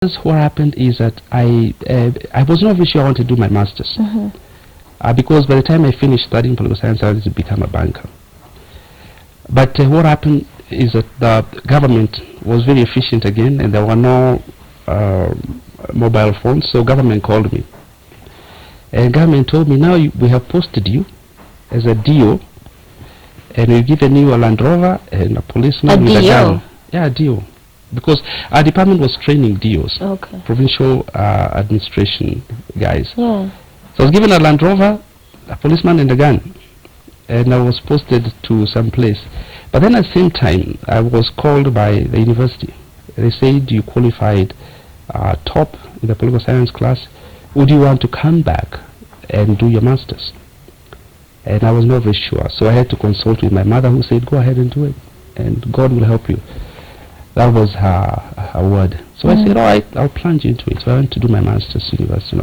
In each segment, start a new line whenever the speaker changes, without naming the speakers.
What happened is that I was not really sure I wanted to do my master's. Because by the time I finished studying political science, I wanted to become a banker. But what happened is that the government was very efficient again, and there were no mobile phones, so government called me. And government told me, now we have posted you as a DO, and we've given you a Land Rover and a policeman with a gun. Yeah, a DO. Because our department was training DOs, provincial administration guys. Yeah. So I was given a Land Rover, a policeman and a gun, and I was posted to some place. But then at the same time, I was called by the university. They said, you qualified top in the political science class. Would you want to come back and do your master's? And I was not very sure. So I had to consult with my mother, who said, go ahead and do it, and God will help you. That was her word. So I said, all right, I'll plunge into it. So I went to do my master's at university.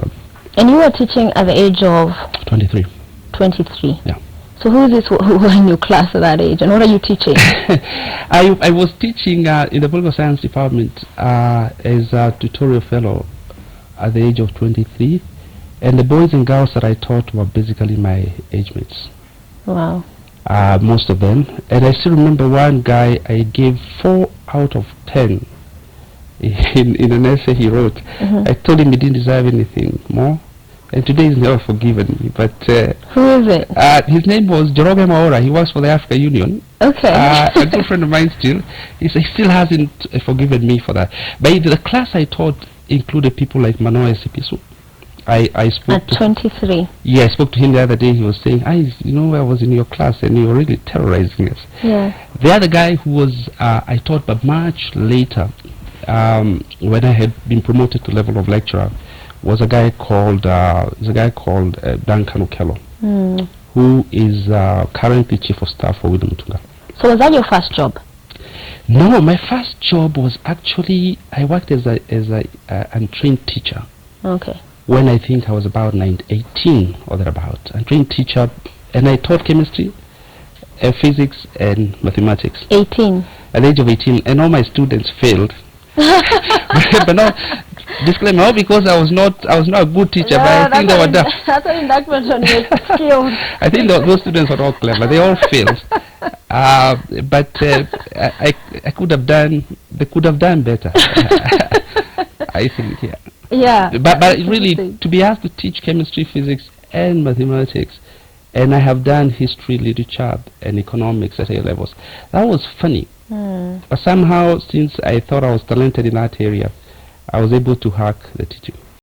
And you were teaching at the age of?
23.
23?
Yeah.
So who is this who were in your class at that age, and what are you teaching?
I was teaching in the political science department as a tutorial fellow at the age of 23. And the boys and girls that I taught were basically my age mates.
Wow.
Most of them. And I still remember one guy I gave 4 out of 10 in an essay he wrote. I told him he didn't deserve anything more, and today he's never forgiven me. But
who is it?
His name was Joroge Maora. He works for the African Union.
Okay.
A good friend of mine still. He still hasn't forgiven me for that. But the class I taught included people like Manoa Sipisu. I spoke
at 23.
Yeah, I spoke to him the other day. He was saying, I was in your class and you were really terrorizing us. Yeah. The other guy who was I taught, but much later, when I had been promoted to level of lecturer, was a guy called Duncan Okello, who is currently chief of staff for William Mutunga.
So was that your first job?
No, my first job was actually, I worked as a untrained teacher.
Okay.
When I think I was about 18 or thereabout. A trained teacher, and I taught chemistry, physics and mathematics.
18.
At the age of 18, and all my students failed. but no, disclaimer, not because I was not a good teacher, but I think they were dumb.
That's an indictment on your skills.
I think those students were all clever. They all failed. But I could have done. They could have done better. I think, yeah.
Yeah.
But really, to be asked to teach chemistry, physics, and mathematics, and I have done history, literature, and economics at A levels. That was funny. But somehow, since I thought I was talented in that area, I was able to hack the teaching.